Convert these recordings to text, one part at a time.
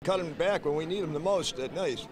cut them back when we need them the most at night.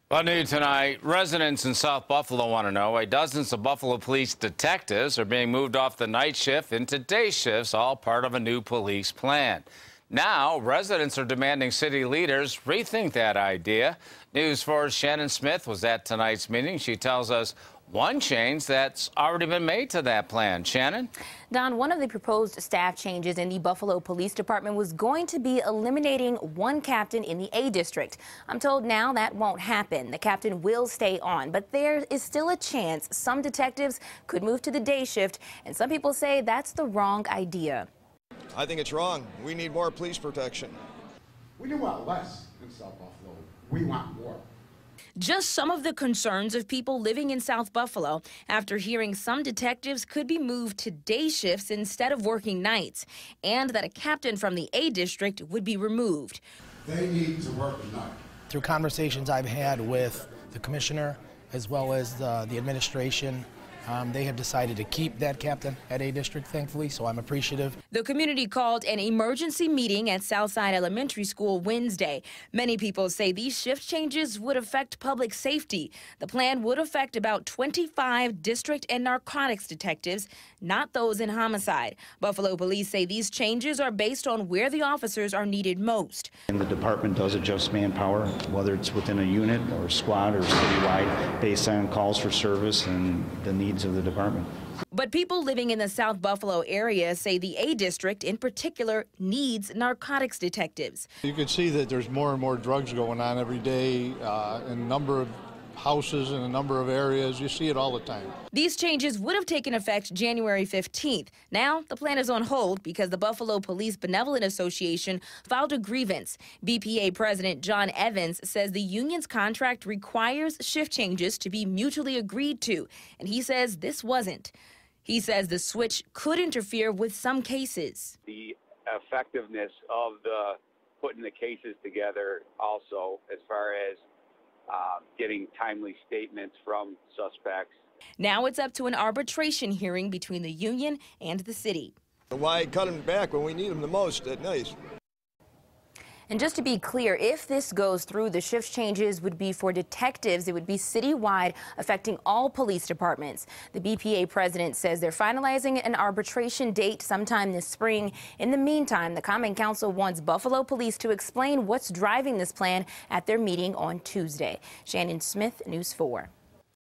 Well, new tonight, residents in South Buffalo want to know why dozens of Buffalo police detectives are being moved off the night shift into day shifts, all part of a new police plan. Now, residents are demanding city leaders rethink that idea. News 4's Shannon Smith was at tonight's meeting. She tells us one change that's already been made to that plan. Shannon? Don, one of the proposed staff changes in the Buffalo Police Department was going to be eliminating one captain in the A district. I'm told now that won't happen. The captain will stay on, but there is still a chance some detectives could move to the day shift, and some people say that's the wrong idea. I think it's wrong. We need more police protection. We do want less in South Buffalo. We want more. Just some of the concerns of people living in South Buffalo after hearing some detectives could be moved to day shifts instead of working nights, and that a captain from the A district would be removed. They need to work at night. Through conversations I've had with the commissioner as well as the administration, they have decided to keep that captain at A district, thankfully, so I'm appreciative. The community called an emergency meeting at Southside Elementary School Wednesday. Many people say these shift changes would affect public safety. The plan would affect about 25 district and narcotics detectives, not those in homicide. Buffalo police say these changes are based on where the officers are needed most. And the department does adjust manpower, whether it's within a unit or a squad or citywide, based on calls for service and the needs of the department. But people living in the South Buffalo area say the A district in particular needs narcotics detectives. You can see that there's more and more drugs going on every day in a number of houses in a number of areas. You see it all the time. These changes would have taken effect January 15th. Now the plan is on hold because the Buffalo Police Benevolent Association filed a grievance. BPA President John Evans says the union's contract requires shift changes to be mutually agreed to, and he says this wasn't. He says the switch could interfere with some cases. The effectiveness of the putting the cases together also, as far as getting timely statements from suspects. Now it's up to an arbitration hearing between the union and the city. Why cut them back when we need them the most at night? And just to be clear, if this goes through, the shift changes would be for detectives. It would be citywide, affecting all police departments. The BPA president says they're finalizing an arbitration date sometime this spring. In the meantime, the Common Council wants Buffalo Police to explain what's driving this plan at their meeting on Tuesday. Shannon Smith, News 4.